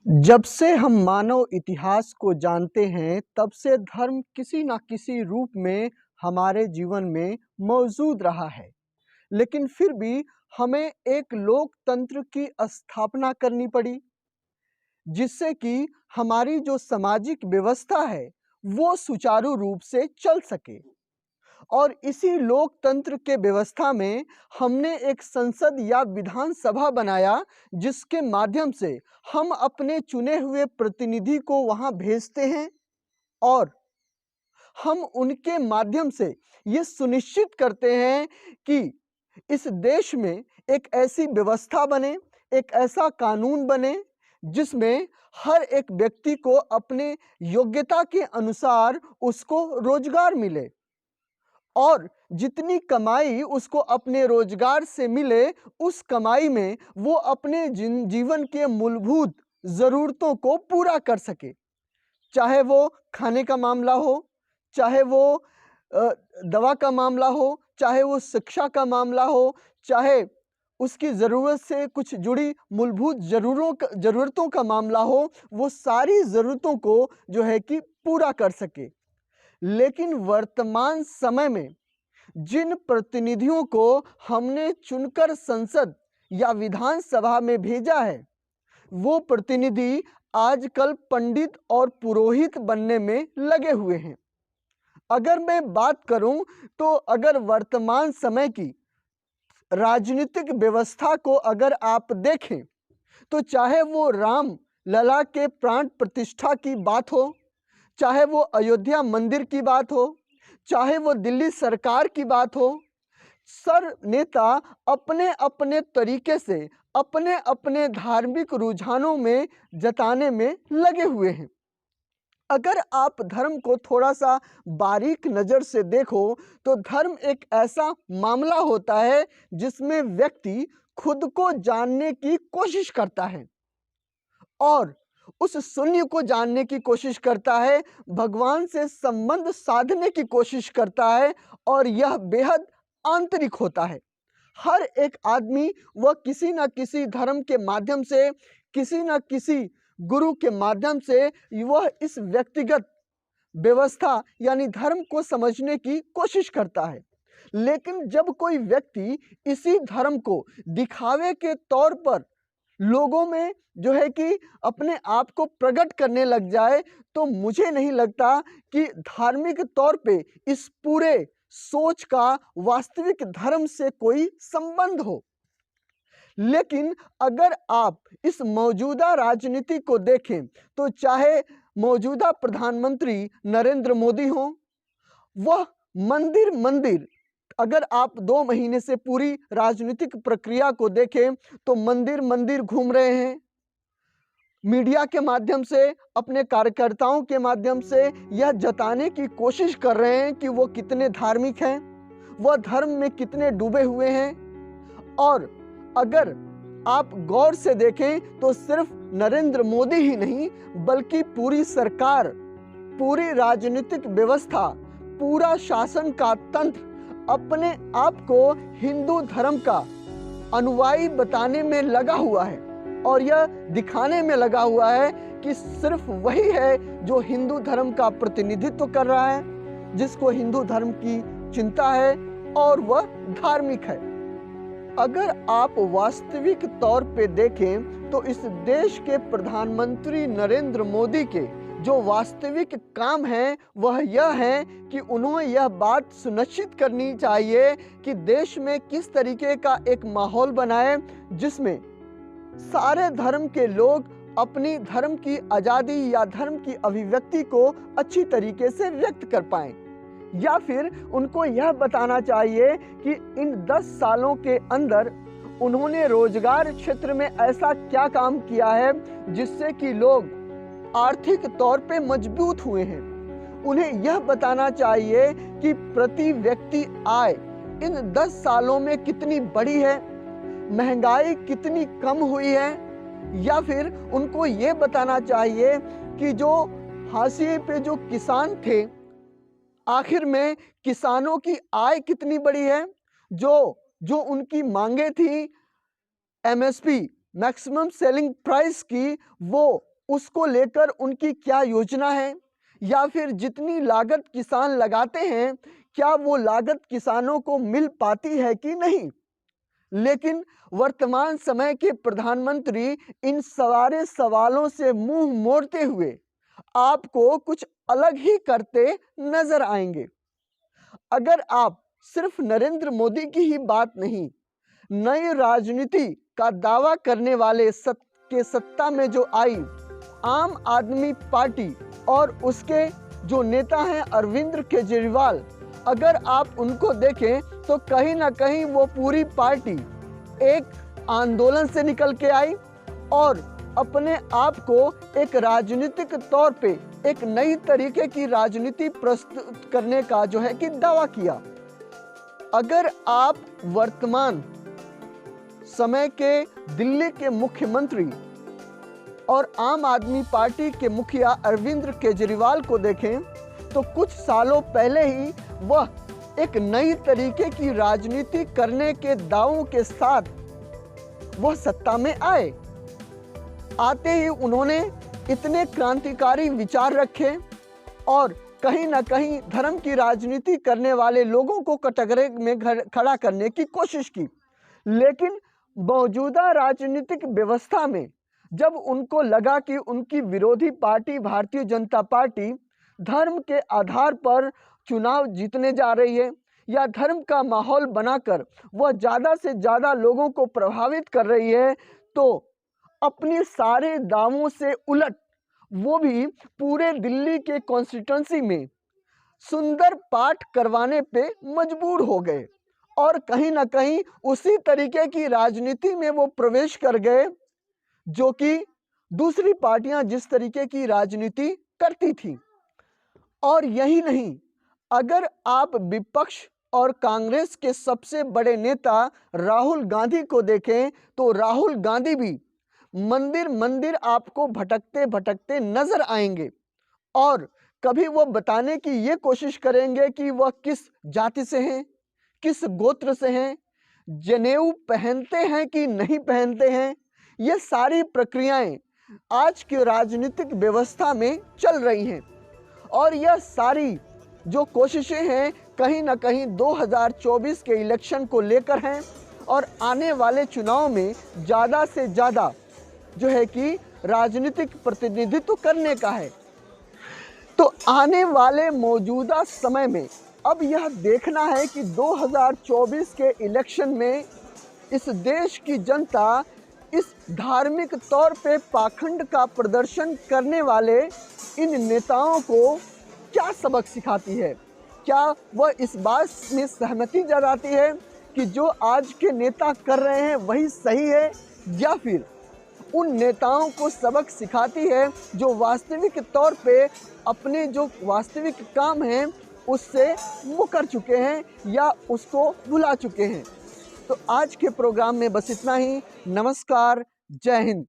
जब से हम मानव इतिहास को जानते हैं, तब से धर्म किसी न किसी रूप में हमारे जीवन में मौजूद रहा है। लेकिन फिर भी हमें एक लोकतंत्र की स्थापना करनी पड़ी, जिससे कि हमारी जो सामाजिक व्यवस्था है, वो सुचारू रूप से चल सके। और इसी लोकतंत्र के व्यवस्था में हमने एक संसद या विधानसभा बनाया, जिसके माध्यम से हम अपने चुने हुए प्रतिनिधि को वहां भेजते हैं और हम उनके माध्यम से ये सुनिश्चित करते हैं कि इस देश में एक ऐसी व्यवस्था बने, एक ऐसा कानून बने, जिसमें हर एक व्यक्ति को अपने योग्यता के अनुसार उसको रोजगार मिले और जितनी कमाई उसको अपने रोजगार से मिले, उस कमाई में वो अपने जीवन के मूलभूत ज़रूरतों को पूरा कर सके। चाहे वो खाने का मामला हो, चाहे वो दवा का मामला हो, चाहे वो शिक्षा का मामला हो, चाहे उसकी ज़रूरत से कुछ जुड़ी मूलभूत ज़रूरतों का मामला हो, वो सारी ज़रूरतों को जो है कि पूरा कर सके। लेकिन वर्तमान समय में जिन प्रतिनिधियों को हमने चुनकर संसद या विधानसभा में भेजा है, वो प्रतिनिधि आजकल पंडित और पुरोहित बनने में लगे हुए हैं। अगर मैं बात करूं, तो अगर वर्तमान समय की राजनीतिक व्यवस्था को अगर आप देखें, तो चाहे वो राम लला के प्राण प्रतिष्ठा की बात हो, चाहे वो अयोध्या मंदिर की बात हो, चाहे वो दिल्ली सरकार की बात हो, सर नेता अपने अपने तरीके से अपने अपने धार्मिक रुझानों में जताने में लगे हुए हैं। अगर आप धर्म को थोड़ा सा बारीक नज़र से देखो, तो धर्म एक ऐसा मामला होता है जिसमें व्यक्ति खुद को जानने की कोशिश करता है और उस शून्य को जानने की कोशिश करता है, भगवान से संबंध साधने की कोशिश करता है और यह बेहद आंतरिक होता है। हर एक आदमी वह किसी न किसी धर्म के माध्यम से, किसी न किसी गुरु के माध्यम से वह इस व्यक्तिगत व्यवस्था यानी धर्म को समझने की कोशिश करता है। लेकिन जब कोई व्यक्ति इसी धर्म को दिखावे के तौर पर लोगों में जो है कि अपने आप को प्रकट करने लग जाए, तो मुझे नहीं लगता कि धार्मिक तौर पे इस पूरे सोच का वास्तविक धर्म से कोई संबंध हो। लेकिन अगर आप इस मौजूदा राजनीति को देखें, तो चाहे मौजूदा प्रधानमंत्री नरेंद्र मोदी हों, वह मंदिर मंदिर अगर आप 2 महीने से पूरी राजनीतिक प्रक्रिया को देखें, तो मंदिर मंदिर घूम रहे हैं। मीडिया के माध्यम से, अपने कार्यकर्ताओं के माध्यम से यह जताने की कोशिश कर रहे हैं कि वो कितने धार्मिक हैं, वह धर्म में कितने डूबे हुए हैं। और अगर आप गौर से देखें, तो सिर्फ नरेंद्र मोदी ही नहीं, बल्कि पूरी सरकार, पूरी राजनीतिक व्यवस्था, पूरा शासन का तंत्र अपने आप को हिंदू धर्म का अनुयायी बताने में लगा हुआ है और यह दिखाने में लगा हुआ है कि सिर्फ वही है जो हिंदू धर्म का प्रतिनिधित्व कर रहा है, जिसको हिंदू धर्म की चिंता है और वह धार्मिक है। अगर आप वास्तविक तौर पे देखें, तो इस देश के प्रधानमंत्री नरेंद्र मोदी के जो वास्तविक काम है, वह यह है कि उन्हें यह बात सुनिश्चित करनी चाहिए कि देश में किस तरीके का एक माहौल बनाए, जिसमें सारे धर्म के लोग अपनी धर्म की आज़ादी या धर्म की अभिव्यक्ति को अच्छी तरीके से व्यक्त कर पाएं। या फिर उनको यह बताना चाहिए कि इन 10 सालों के अंदर उन्होंने रोजगार क्षेत्र में ऐसा क्या काम किया है जिससे कि लोग आर्थिक तौर पे मजबूत हुए हैं। उन्हें यह बताना चाहिए कि प्रति व्यक्ति आय इन 10 सालों में कितनी बढ़ी है, महंगाई कितनी कम हुई है। या फिर उनको यह बताना चाहिए कि जो हाशिए पे जो किसान थे, आखिर में किसानों की आय कितनी बढ़ी है, जो उनकी मांगे थी एमएसपी मैक्सिमम सेलिंग प्राइस की, वो उसको लेकर उनकी क्या योजना है, या फिर जितनी लागत किसान लगाते हैं क्या वो लागत किसानों को मिल पाती है कि नहीं। लेकिन वर्तमान समय के प्रधानमंत्री इन सारे सवालों से मुंह मोड़ते हुए आपको कुछ अलग ही करते नजर आएंगे। अगर आप सिर्फ नरेंद्र मोदी की ही बात नहीं, नई राजनीति का दावा करने वाले सत्ता में जो आई आम आदमी पार्टी और उसके जो नेता हैं अरविंद केजरीवाल, अगर आप उनको देखें तो कहीं ना कहीं वो पूरी पार्टी एक आंदोलन से निकल के आई और अपने आप को एक राजनीतिक तौर पे एक नई तरीके की राजनीति प्रस्तुत करने का जो है कि दावा किया। अगर आप वर्तमान समय के दिल्ली के मुख्यमंत्री और आम आदमी पार्टी के मुखिया अरविंद केजरीवाल को देखें तो कुछ सालों पहले ही वह एक नई तरीके की राजनीति करने के दावों के साथ वह सत्ता में आए। आते ही उन्होंने इतने क्रांतिकारी विचार रखे और कहीं ना कहीं धर्म की राजनीति करने वाले लोगों को कटघरे में खड़ा करने की कोशिश की। लेकिन मौजूदा राजनीतिक व्यवस्था में जब उनको लगा कि उनकी विरोधी पार्टी भारतीय जनता पार्टी धर्म के आधार पर चुनाव जीतने जा रही है या धर्म का माहौल बनाकर वह ज़्यादा से ज़्यादा लोगों को प्रभावित कर रही है, तो अपने सारे दावों से उलट वो भी पूरे दिल्ली के कॉन्स्टिट्यूंसी में सुंदर पाठ करवाने पे मजबूर हो गए और कहीं ना कहीं उसी तरीके की राजनीति में वो प्रवेश कर गए जो कि दूसरी पार्टियां जिस तरीके की राजनीति करती थी। और यही नहीं, अगर आप विपक्ष और कांग्रेस के सबसे बड़े नेता राहुल गांधी को देखें तो राहुल गांधी भी मंदिर मंदिर आपको भटकते भटकते नजर आएंगे और कभी वो बताने की ये कोशिश करेंगे कि वह किस जाति से हैं, किस गोत्र से हैं, जनेऊ पहनते हैं कि नहीं पहनते हैं। ये सारी प्रक्रियाएं आज की राजनीतिक व्यवस्था में चल रही हैं और यह सारी जो कोशिशें हैं कहीं ना कहीं 2024 के इलेक्शन को लेकर हैं और आने वाले चुनाव में ज़्यादा से ज़्यादा जो है कि राजनीतिक प्रतिनिधित्व करने का है। तो आने वाले मौजूदा समय में अब यह देखना है कि 2024 के इलेक्शन में इस देश की जनता इस धार्मिक तौर पे पाखंड का प्रदर्शन करने वाले इन नेताओं को क्या सबक सिखाती है। क्या वह इस बात में सहमति जताती है कि जो आज के नेता कर रहे हैं वही सही है, या फिर उन नेताओं को सबक सिखाती है जो वास्तविक तौर पे अपने जो वास्तविक काम हैं उससे मुकर चुके हैं या उसको भुला चुके हैं। तो आज के प्रोग्राम में बस इतना ही। नमस्कार, जय हिंद।